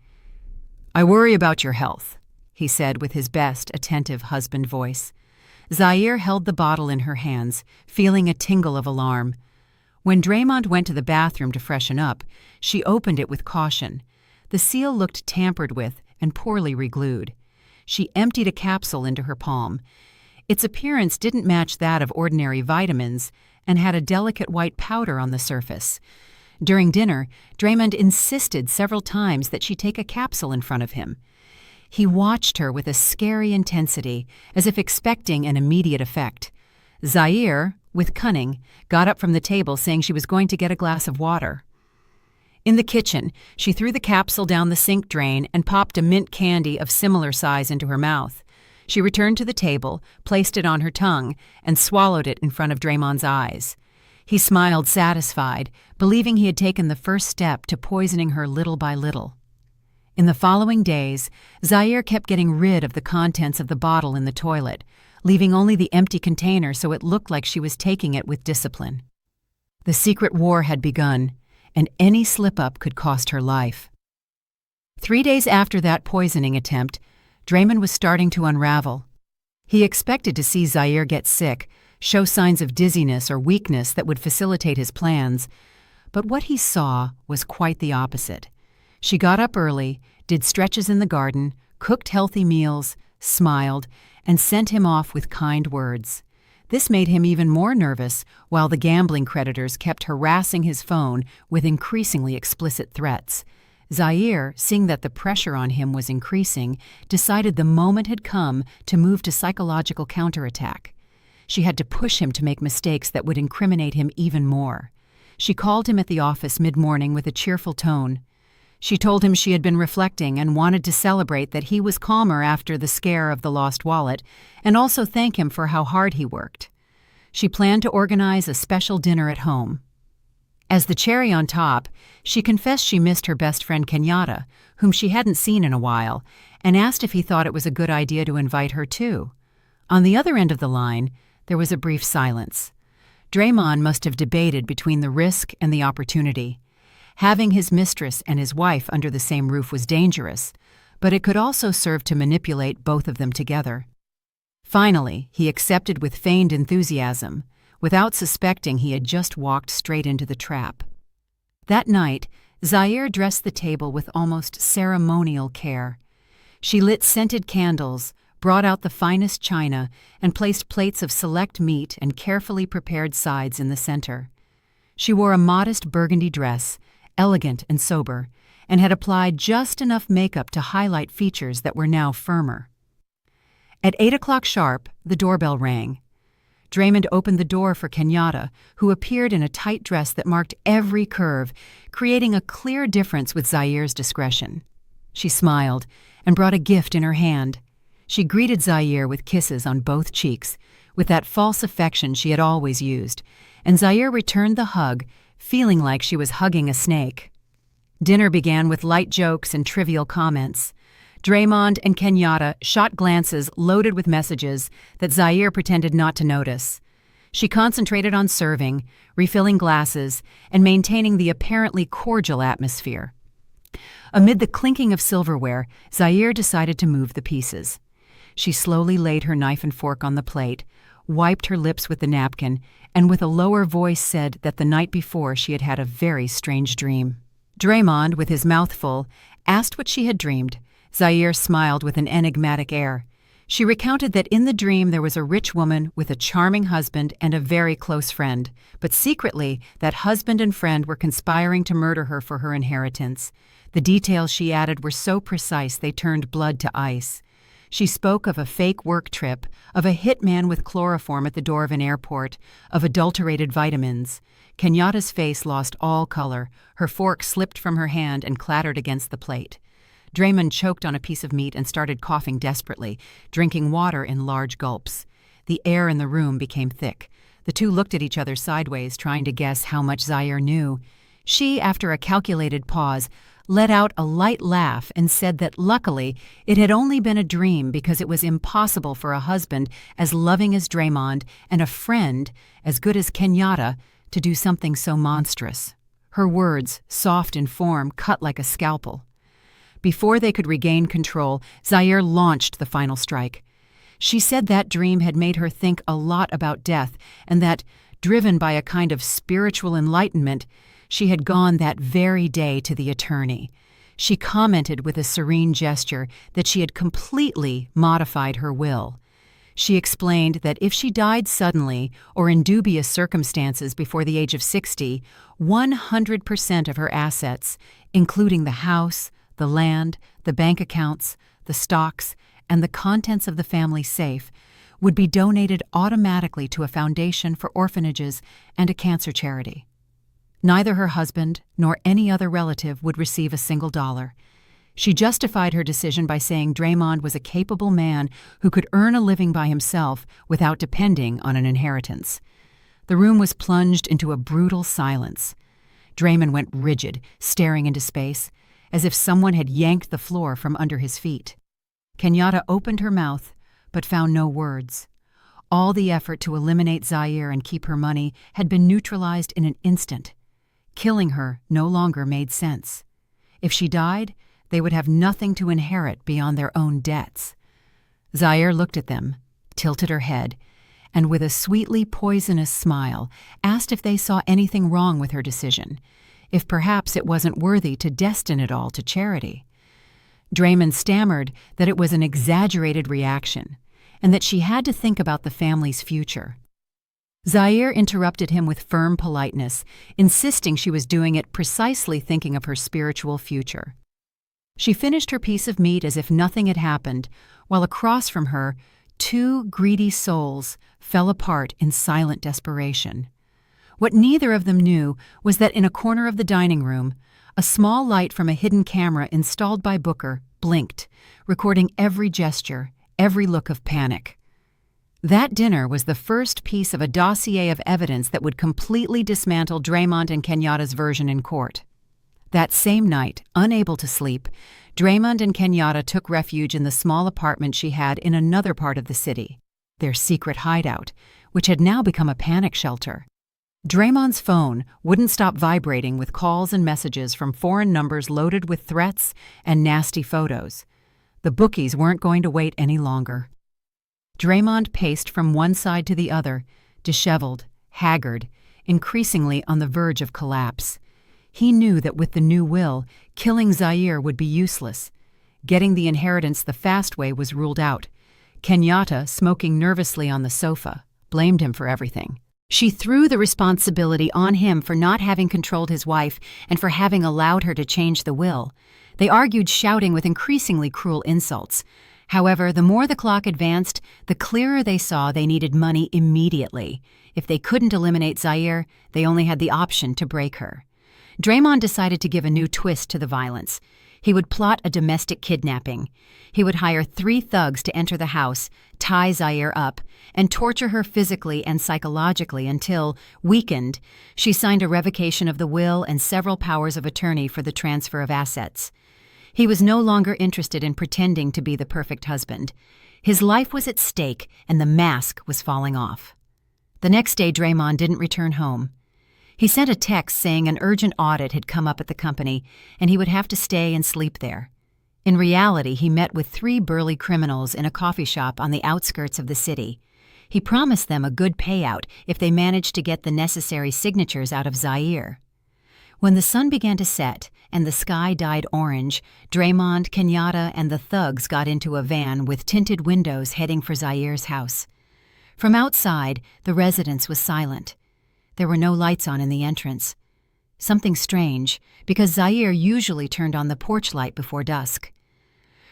"I worry about your health," he said with his best attentive husband voice. Zaire held the bottle in her hands, feeling a tingle of alarm. When Draymond went to the bathroom to freshen up, she opened it with caution. The seal looked tampered with and poorly reglued. She emptied a capsule into her palm. Its appearance didn't match that of ordinary vitamins and had a delicate white powder on the surface. During dinner, Draymond insisted several times that she take a capsule in front of him. He watched her with a scary intensity, as if expecting an immediate effect. Zaire, with cunning, got up from the table saying she was going to get a glass of water. In the kitchen, she threw the capsule down the sink drain and popped a mint candy of similar size into her mouth. She returned to the table, placed it on her tongue, and swallowed it in front of Draymond's eyes. He smiled satisfied, believing he had taken the first step to poisoning her little by little. In the following days, Zaire kept getting rid of the contents of the bottle in the toilet, leaving only the empty container so it looked like she was taking it with discipline. The secret war had begun, and any slip-up could cost her life. 3 days after that poisoning attempt, Draymond was starting to unravel. He expected to see Zaire get sick, show signs of dizziness or weakness that would facilitate his plans, but what he saw was quite the opposite. She got up early, did stretches in the garden, cooked healthy meals, smiled, and sent him off with kind words. This made him even more nervous, while the gambling creditors kept harassing his phone with increasingly explicit threats. Zaire, seeing that the pressure on him was increasing, decided the moment had come to move to psychological counterattack. She had to push him to make mistakes that would incriminate him even more. She called him at the office mid-morning with a cheerful tone. She told him she had been reflecting and wanted to celebrate that he was calmer after the scare of the lost wallet, and also thank him for how hard he worked. She planned to organize a special dinner at home. As the cherry on top, she confessed she missed her best friend Kenyatta, whom she hadn't seen in a while, and asked if he thought it was a good idea to invite her too. On the other end of the line, there was a brief silence. Draymond must have debated between the risk and the opportunity. Having his mistress and his wife under the same roof was dangerous, but it could also serve to manipulate both of them together. Finally, he accepted with feigned enthusiasm, without suspecting he had just walked straight into the trap. That night, Zaire dressed the table with almost ceremonial care. She lit scented candles, brought out the finest china, and placed plates of select meat and carefully prepared sides in the center. She wore a modest burgundy dress, elegant and sober, and had applied just enough makeup to highlight features that were now firmer. At 8 o'clock sharp, the doorbell rang. Draymond opened the door for Kenyatta, who appeared in a tight dress that marked every curve, creating a clear difference with Zaire's discretion. She smiled and brought a gift in her hand. She greeted Zaire with kisses on both cheeks, with that false affection she had always used, and Zaire returned the hug, feeling like she was hugging a snake. Dinner began with light jokes and trivial comments. Draymond and Kenyatta shot glances loaded with messages that Zaire pretended not to notice. She concentrated on serving, refilling glasses, and maintaining the apparently cordial atmosphere. Amid the clinking of silverware, Zaire decided to move the pieces. She slowly laid her knife and fork on the plate, wiped her lips with the napkin, and with a lower voice said that the night before she had had a very strange dream. Draymond, with his mouth full, asked what she had dreamed. Zaire smiled with an enigmatic air. She recounted that in the dream there was a rich woman with a charming husband and a very close friend, but secretly that husband and friend were conspiring to murder her for her inheritance. The details she added were so precise they turned blood to ice. She spoke of a fake work trip, of a hitman with chloroform at the door of an airport, of adulterated vitamins. Kenyatta's face lost all color. Her fork slipped from her hand and clattered against the plate. Draymond choked on a piece of meat and started coughing desperately, drinking water in large gulps. The air in the room became thick. The two looked at each other sideways, trying to guess how much Zaire knew. She, after a calculated pause, let out a light laugh and said that luckily it had only been a dream because it was impossible for a husband as loving as Draymond and a friend as good as Kenyatta to do something so monstrous. Her words, soft in form, cut like a scalpel. Before they could regain control, Zaire launched the final strike. She said that dream had made her think a lot about death and that, driven by a kind of spiritual enlightenment, she had gone that very day to the attorney. She commented with a serene gesture that she had completely modified her will. She explained that if she died suddenly or in dubious circumstances before the age of 60, 100% of her assets, including the house, the land, the bank accounts, the stocks, and the contents of the family safe, would be donated automatically to a foundation for orphanages and a cancer charity. Neither her husband nor any other relative would receive a single dollar. She justified her decision by saying Draymond was a capable man who could earn a living by himself without depending on an inheritance. The room was plunged into a brutal silence. Draymond went rigid, staring into space, as if someone had yanked the floor from under his feet. Kenyatta opened her mouth, but found no words. All the effort to eliminate Zaire and keep her money had been neutralized in an instant. Killing her no longer made sense. If she died, they would have nothing to inherit beyond their own debts. Zaire looked at them, tilted her head, and with a sweetly poisonous smile, asked if they saw anything wrong with her decision, if perhaps it wasn't worthy to destine it all to charity. Draymond stammered that it was an exaggerated reaction, and that she had to think about the family's future. Zaire interrupted him with firm politeness, insisting she was doing it precisely thinking of her spiritual future. She finished her piece of meat as if nothing had happened, while across from her, two greedy souls fell apart in silent desperation. What neither of them knew was that in a corner of the dining room, A small light from a hidden camera installed by Booker blinked, recording every gesture, every look of panic. That dinner was the first piece of a dossier of evidence that would completely dismantle Draymond and Kenyatta's version in court. That same night, unable to sleep, Draymond and Kenyatta took refuge in the small apartment she had in another part of the city, their secret hideout, which had now become a panic shelter. Draymond's phone wouldn't stop vibrating with calls and messages from foreign numbers loaded with threats and nasty photos. The bookies weren't going to wait any longer. Draymond paced from one side to the other, disheveled, haggard, increasingly on the verge of collapse. He knew that with the new will, killing Zaire would be useless. Getting the inheritance the fast way was ruled out. Kenyatta, smoking nervously on the sofa, blamed him for everything. She threw the responsibility on him for not having controlled his wife and for having allowed her to change the will. They argued, shouting with increasingly cruel insults. However, the more the clock advanced, the clearer they saw they needed money immediately. If they couldn't eliminate Zaire, they only had the option to break her. Draymond decided to give a new twist to the violence. He would plot a domestic kidnapping. He would hire 3 thugs to enter the house, tie Zaire up, and torture her physically and psychologically until, weakened, she signed a revocation of the will and several powers of attorney for the transfer of assets. He was no longer interested in pretending to be the perfect husband. His life was at stake, and the mask was falling off. The next day, Draymond didn't return home. He sent a text saying an urgent audit had come up at the company, and he would have to stay and sleep there. In reality, he met with 3 burly criminals in a coffee shop on the outskirts of the city. He promised them a good payout if they managed to get the necessary signatures out of Zaire. When the sun began to set and the sky dyed orange, Draymond, Kenyatta, and the thugs got into a van with tinted windows heading for Zaire's house. From outside, the residence was silent. There were no lights on in the entrance. Something strange, because Zaire usually turned on the porch light before dusk.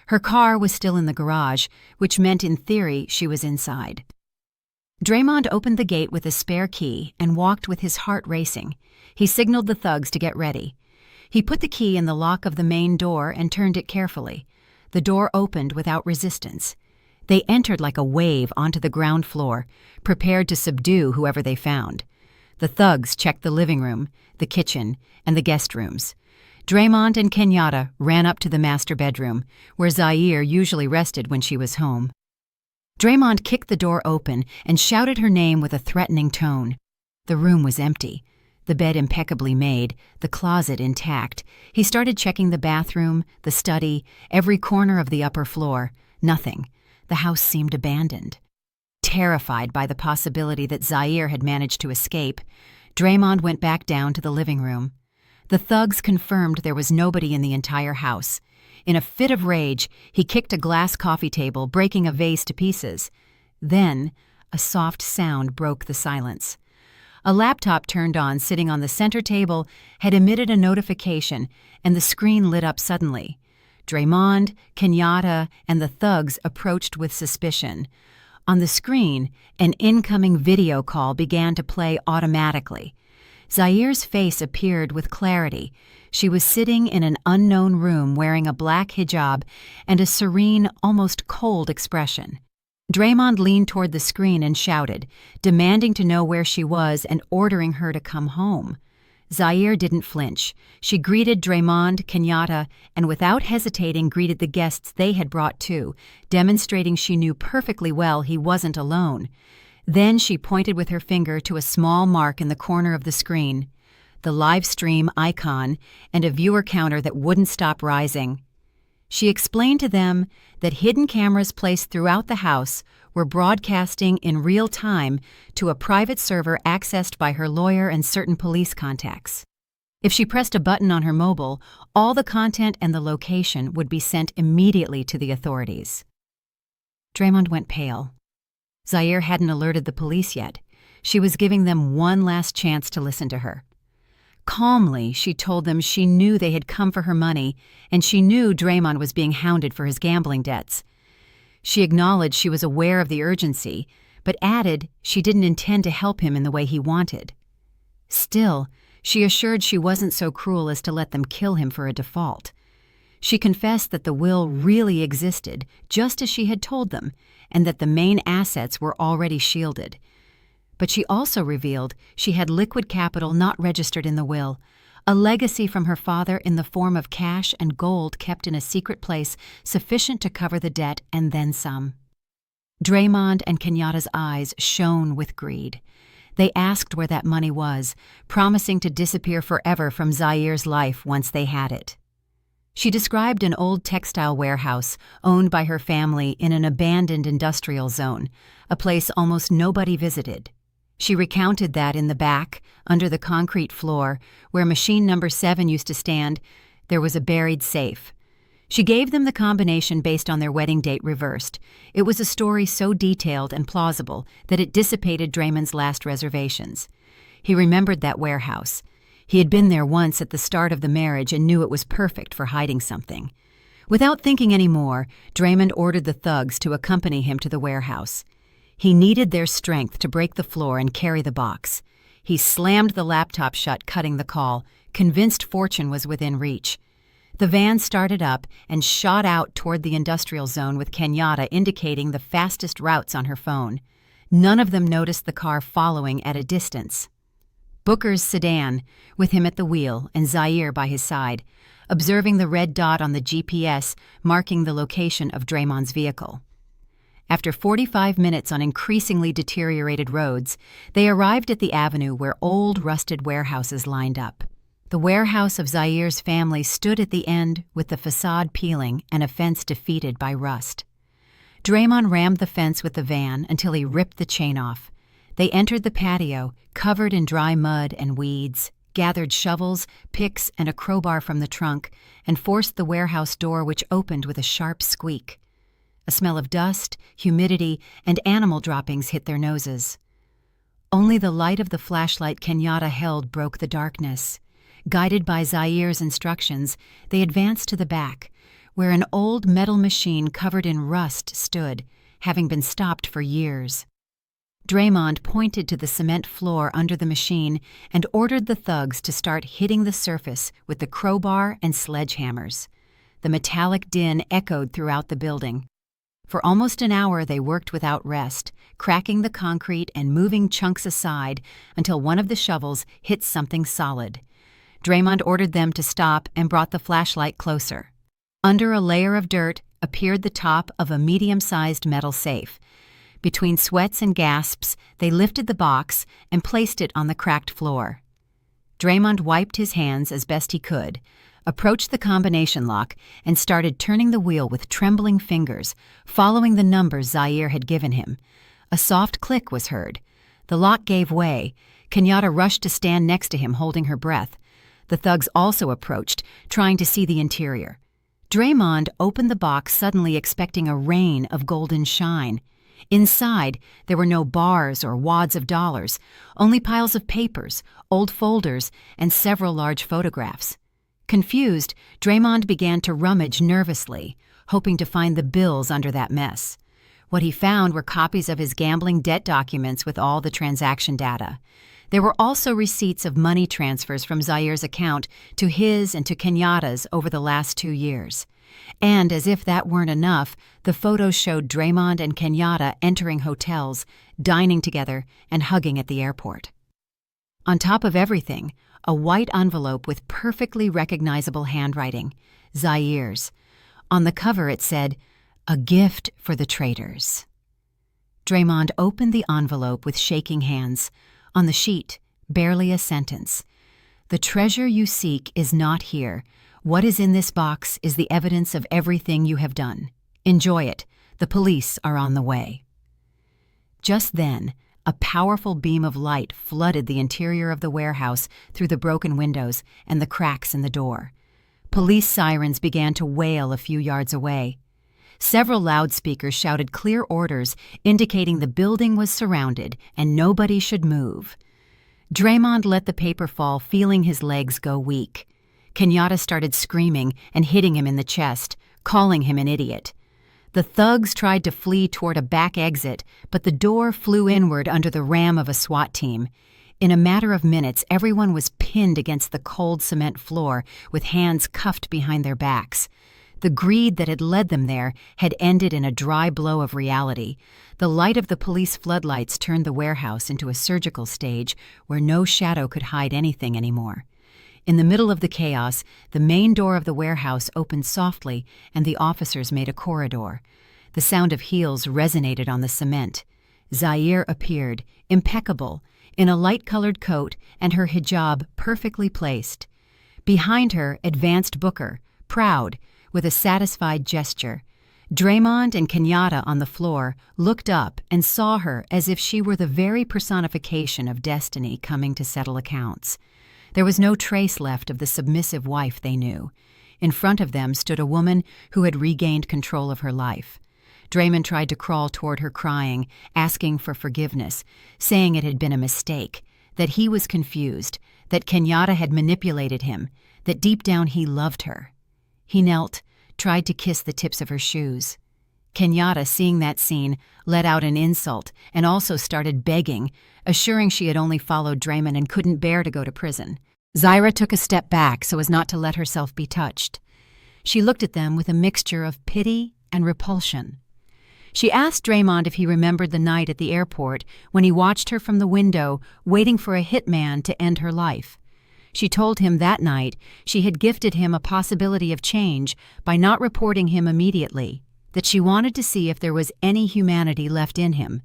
Her car was still in the garage, which meant in theory she was inside. Draymond opened the gate with a spare key and walked with his heart racing. He signaled the thugs to get ready. He put the key in the lock of the main door and turned it carefully. The door opened without resistance. They entered like a wave onto the ground floor, prepared to subdue whoever they found. The thugs checked the living room, the kitchen, and the guest rooms. Draymond and Kenyatta ran up to the master bedroom, where Zaire usually rested when she was home. Draymond kicked the door open and shouted her name with a threatening tone. The room was empty, the bed impeccably made, the closet intact. He started checking the bathroom, the study, every corner of the upper floor. Nothing. The house seemed abandoned. Terrified by the possibility that Zaire had managed to escape, Draymond went back down to the living room. The thugs confirmed there was nobody in the entire house. In a fit of rage, he kicked a glass coffee table, breaking a vase to pieces. Then, a soft sound broke the silence. A laptop turned on sitting on the center table had emitted a notification, and the screen lit up suddenly. Draymond, Kenyatta, and the thugs approached with suspicion. On the screen, an incoming video call began to play automatically. Zaire's face appeared with clarity. She was sitting in an unknown room wearing a black hijab and a serene, almost cold expression. Draymond leaned toward the screen and shouted, demanding to know where she was and ordering her to come home. Zaire didn't flinch. She greeted Draymond, Kenyatta, and without hesitating greeted the guests they had brought too, demonstrating she knew perfectly well he wasn't alone. Then she pointed with her finger to a small mark in the corner of the screen, the live stream icon, and a viewer counter that wouldn't stop rising. She explained to them that hidden cameras placed throughout the house were broadcasting in real time to a private server accessed by her lawyer and certain police contacts. If she pressed a button on her mobile, all the content and the location would be sent immediately to the authorities. Draymond went pale. Zaire hadn't alerted the police yet. She was giving them one last chance to listen to her. Calmly, she told them she knew they had come for her money, and she knew Draymond was being hounded for his gambling debts. She acknowledged she was aware of the urgency, but added she didn't intend to help him in the way he wanted. Still, She assured she wasn't so cruel as to let them kill him for a default. She confessed that the will really existed, just as she had told them, and that the main assets were already shielded. But she also revealed she had liquid capital not registered in the will, a legacy from her father in the form of cash and gold kept in a secret place sufficient to cover the debt and then some. Draymond and Kenyatta's eyes shone with greed. They asked where that money was, promising to disappear forever from Zaire's life once they had it. She described an old textile warehouse owned by her family in an abandoned industrial zone, a place almost nobody visited. She recounted that in the back, under the concrete floor, where machine number 7 used to stand, there was a buried safe. She gave them the combination based on their wedding date reversed. It was a story so detailed and plausible that it dissipated Draymond's last reservations. He remembered that warehouse. He had been there once at the start of the marriage and knew it was perfect for hiding something. Without thinking any more, Draymond ordered the thugs to accompany him to the warehouse. He needed their strength to break the floor and carry the box. He slammed the laptop shut, cutting the call, convinced fortune was within reach. The van started up and shot out toward the industrial zone with Kenyatta indicating the fastest routes on her phone. None of them noticed the car following at a distance. Booker's sedan, with him at the wheel and Zaire by his side, observing the red dot on the GPS marking the location of Draymond's vehicle. After 45 minutes on increasingly deteriorated roads, they arrived at the avenue where old, rusted warehouses lined up. The warehouse of Zaire's family stood at the end with the facade peeling and a fence defeated by rust. Draymond rammed the fence with the van until he ripped the chain off. They entered the patio, covered in dry mud and weeds, gathered shovels, picks, and a crowbar from the trunk, and forced the warehouse door, which opened with a sharp squeak. A smell of dust, humidity, and animal droppings hit their noses. Only the light of the flashlight Kenyatta held broke the darkness. Guided by Zaire's instructions, they advanced to the back, where an old metal machine covered in rust stood, having been stopped for years. Draymond pointed to the cement floor under the machine and ordered the thugs to start hitting the surface with the crowbar and sledgehammers. The metallic din echoed throughout the building. For almost an hour they worked without rest, cracking the concrete and moving chunks aside until one of the shovels hit something solid. Draymond ordered them to stop and brought the flashlight closer. Under a layer of dirt appeared the top of a medium-sized metal safe. Between sweats and gasps, they lifted the box and placed it on the cracked floor. Draymond wiped his hands as best he could, approached the combination lock, and started turning the wheel with trembling fingers, following the numbers Zaire had given him. A soft click was heard. The lock gave way. Kenyatta rushed to stand next to him, holding her breath. The thugs also approached, trying to see the interior. Draymond opened the box suddenly, expecting a rain of golden shine. Inside, there were no bars or wads of dollars, only piles of papers, old folders, and several large photographs. Confused, Draymond began to rummage nervously, hoping to find the bills under that mess. What he found were copies of his gambling debt documents with all the transaction data. There were also receipts of money transfers from Zaire's account to his and to Kenyatta's over the last 2 years. And as if that weren't enough, the photos showed Draymond and Kenyatta entering hotels, dining together, and hugging at the airport. On top of everything, a white envelope with perfectly recognizable handwriting, Zaire's. On the cover it said, "A gift for the traitors." Draymond opened the envelope with shaking hands. On the sheet, barely a sentence. "The treasure you seek is not here. What is in this box is the evidence of everything you have done. Enjoy it. The police are on the way." Just then, a powerful beam of light flooded the interior of the warehouse through the broken windows and the cracks in the door. Police sirens began to wail a few yards away. Several loudspeakers shouted clear orders indicating the building was surrounded and nobody should move. Draymond let the paper fall, feeling his legs go weak. Kenyatta started screaming and hitting him in the chest, calling him an idiot. The thugs tried to flee toward a back exit, but the door flew inward under the ram of a SWAT team. In a matter of minutes, everyone was pinned against the cold cement floor with hands cuffed behind their backs. The greed that had led them there had ended in a dry blow of reality. The light of the police floodlights turned the warehouse into a surgical stage where no shadow could hide anything anymore. In the middle of the chaos, the main door of the warehouse opened softly and the officers made a corridor. The sound of heels resonated on the cement. Zaire appeared, impeccable, in a light-colored coat and her hijab perfectly placed. Behind her advanced Booker, proud, with a satisfied gesture. Draymond and Kenyatta on the floor looked up and saw her as if she were the very personification of destiny coming to settle accounts. There was no trace left of the submissive wife they knew. In front of them stood a woman who had regained control of her life. Draymond tried to crawl toward her crying, asking for forgiveness, saying it had been a mistake, that he was confused, that Kenyatta had manipulated him, that deep down he loved her. He knelt, tried to kiss the tips of her shoes. Kenyatta, seeing that scene, let out an insult and also started begging, assuring she had only followed Draymond and couldn't bear to go to prison. Zaire took a step back so as not to let herself be touched. She looked at them with a mixture of pity and repulsion. She asked Draymond if he remembered the night at the airport when he watched her from the window, waiting for a hitman to end her life. She told him that night she had gifted him a possibility of change by not reporting him immediately, that she wanted to see if there was any humanity left in him.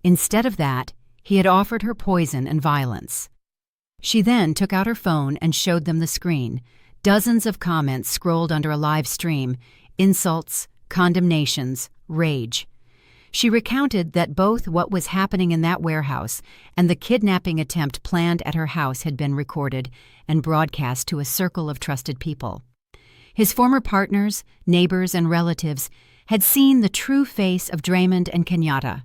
Instead of that, he had offered her poison and violence. She then took out her phone and showed them the screen. Dozens of comments scrolled under a live stream, insults, condemnations, rage. She recounted that both what was happening in that warehouse and the kidnapping attempt planned at her house had been recorded and broadcast to a circle of trusted people. His former partners, neighbors, and relatives had seen the true face of Draymond and Kenyatta.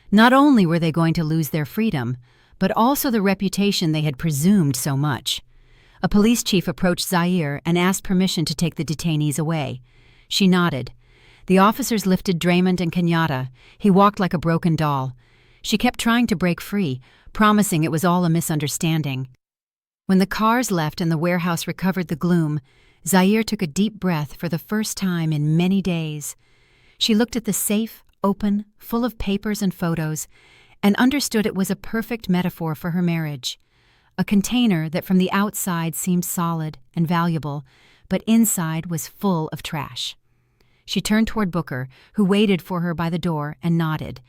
Not only were they going to lose their freedom, but also the reputation they had presumed so much. A police chief approached Zaire and asked permission to take the detainees away. She nodded. The officers lifted Draymond and Kenyatta. He walked like a broken doll. She kept trying to break free, promising it was all a misunderstanding. When the cars left and the warehouse recovered the gloom, Zaire took a deep breath for the first time in many days. She looked at the safe, open, full of papers and photos, and understood it was a perfect metaphor for her marriage. A container that from the outside seemed solid and valuable, but inside was full of trash. She turned toward Booker, who waited for her by the door, and nodded.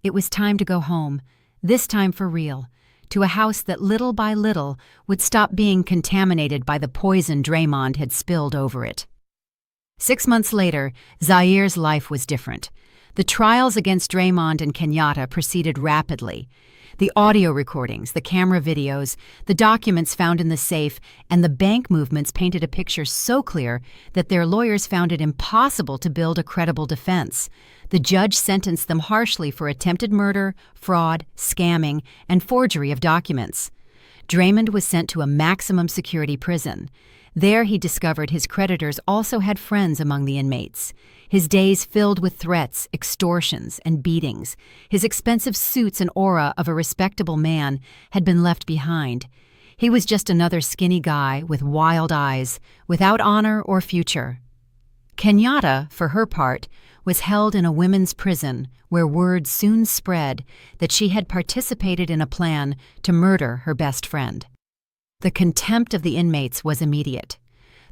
It was time to go home, this time for real, to a house that little by little would stop being contaminated by the poison Draymond had spilled over it. 6 months later, Zaire's life was different. The trials against Draymond and Kenyatta proceeded rapidly. The audio recordings, the camera videos, the documents found in the safe, and the bank movements painted a picture so clear that their lawyers found it impossible to build a credible defense. The judge sentenced them harshly for attempted murder, fraud, scamming, and forgery of documents. Draymond was sent to a maximum security prison. There he discovered his creditors also had friends among the inmates. His days filled with threats, extortions, and beatings. His expensive suits and aura of a respectable man had been left behind. He was just another skinny guy with wild eyes, without honor or future. Kenyatta, for her part, was held in a women's prison where word soon spread that she had participated in a plan to murder her best friend. The contempt of the inmates was immediate.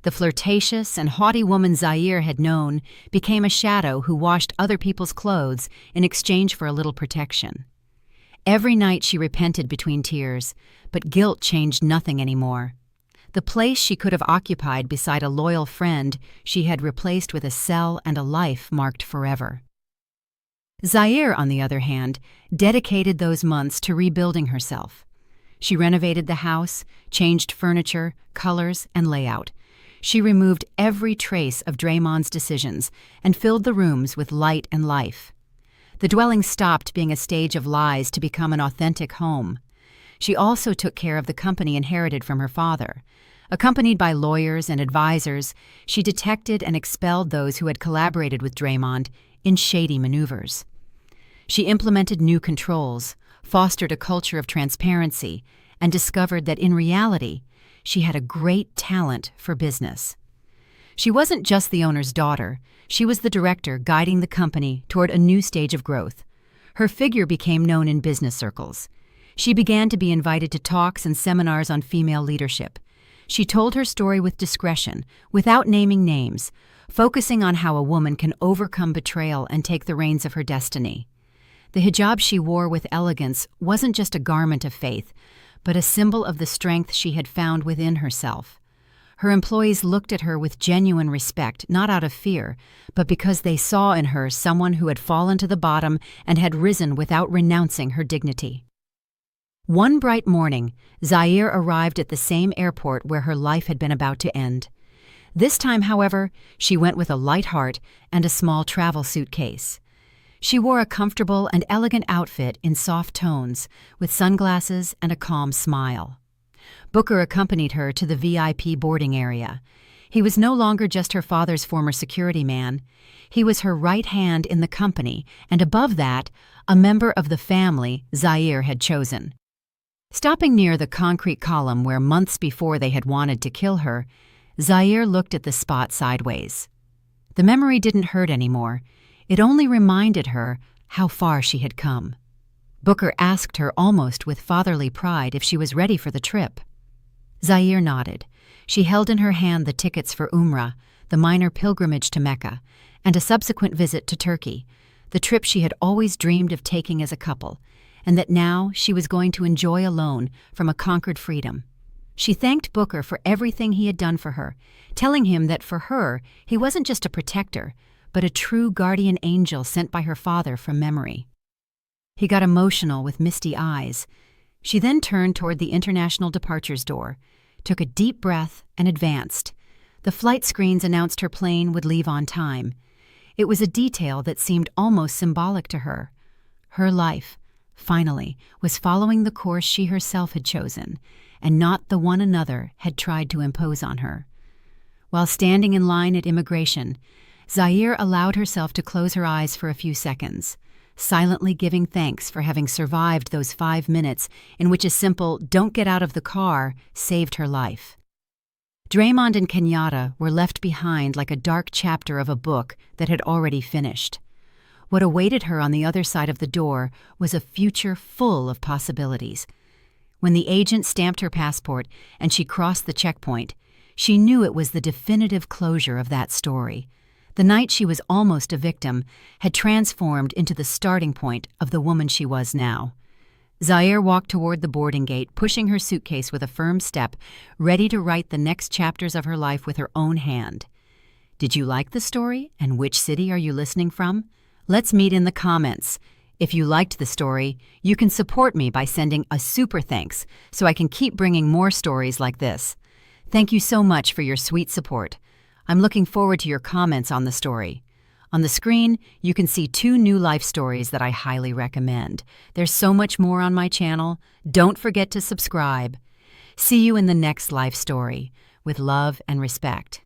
The flirtatious and haughty woman Zaire had known became a shadow who washed other people's clothes in exchange for a little protection. Every night she repented between tears, but guilt changed nothing anymore. The place she could have occupied beside a loyal friend she had replaced with a cell and a life marked forever. Zaire, on the other hand, dedicated those months to rebuilding herself. She renovated the house, changed furniture, colors, and layout. She removed every trace of Draymond's decisions and filled the rooms with light and life. The dwelling stopped being a stage of lies to become an authentic home. She also took care of the company inherited from her father. Accompanied by lawyers and advisors, she detected and expelled those who had collaborated with Draymond in shady maneuvers. She implemented new controls, fostered a culture of transparency, and discovered that in reality, she had a great talent for business. She wasn't just the owner's daughter, she was the director guiding the company toward a new stage of growth. Her figure became known in business circles. She began to be invited to talks and seminars on female leadership. She told her story with discretion, without naming names, focusing on how a woman can overcome betrayal and take the reins of her destiny. The hijab she wore with elegance wasn't just a garment of faith, but a symbol of the strength she had found within herself. Her employees looked at her with genuine respect, not out of fear, but because they saw in her someone who had fallen to the bottom and had risen without renouncing her dignity. One bright morning, Zaire arrived at the same airport where her life had been about to end. This time, however, she went with a light heart and a small travel suitcase. She wore a comfortable and elegant outfit in soft tones, with sunglasses and a calm smile. Booker accompanied her to the VIP boarding area. He was no longer just her father's former security man. He was her right hand in the company, and above that, a member of the family Zaire had chosen. Stopping near the concrete column where months before they had wanted to kill her, Zaire looked at the spot sideways. The memory didn't hurt anymore. It only reminded her how far she had come. Booker asked her almost with fatherly pride if she was ready for the trip. Zaire nodded. She held in her hand the tickets for Umrah, the minor pilgrimage to Mecca, and a subsequent visit to Turkey, the trip she had always dreamed of taking as a couple, and that now she was going to enjoy alone from a conquered freedom. She thanked Booker for everything he had done for her, telling him that for her, he wasn't just a protector, but a true guardian angel sent by her father from memory. He got emotional with misty eyes. She then turned toward the international departures door, took a deep breath, and advanced. The flight screens announced her plane would leave on time. It was a detail that seemed almost symbolic to her. Her life, finally, was following the course she herself had chosen, and not the one another had tried to impose on her. While standing in line at immigration, Zaire allowed herself to close her eyes for a few seconds, silently giving thanks for having survived those 5 minutes in which a simple "don't get out of the car" saved her life. Draymond and Kenyatta were left behind like a dark chapter of a book that had already finished. What awaited her on the other side of the door was a future full of possibilities. When the agent stamped her passport and she crossed the checkpoint, she knew it was the definitive closure of that story. The night she was almost a victim had transformed into the starting point of the woman she was now. Zaire walked toward the boarding gate, pushing her suitcase with a firm step, ready to write the next chapters of her life with her own hand. Did you like the story, and which city are you listening from? Let's meet in the comments. If you liked the story, you can support me by sending a super thanks so I can keep bringing more stories like this. Thank you so much for your sweet support. I'm looking forward to your comments on the story. On the screen, you can see 2 new life stories that I highly recommend. There's so much more on my channel. Don't forget to subscribe. See you in the next life story. With love and respect.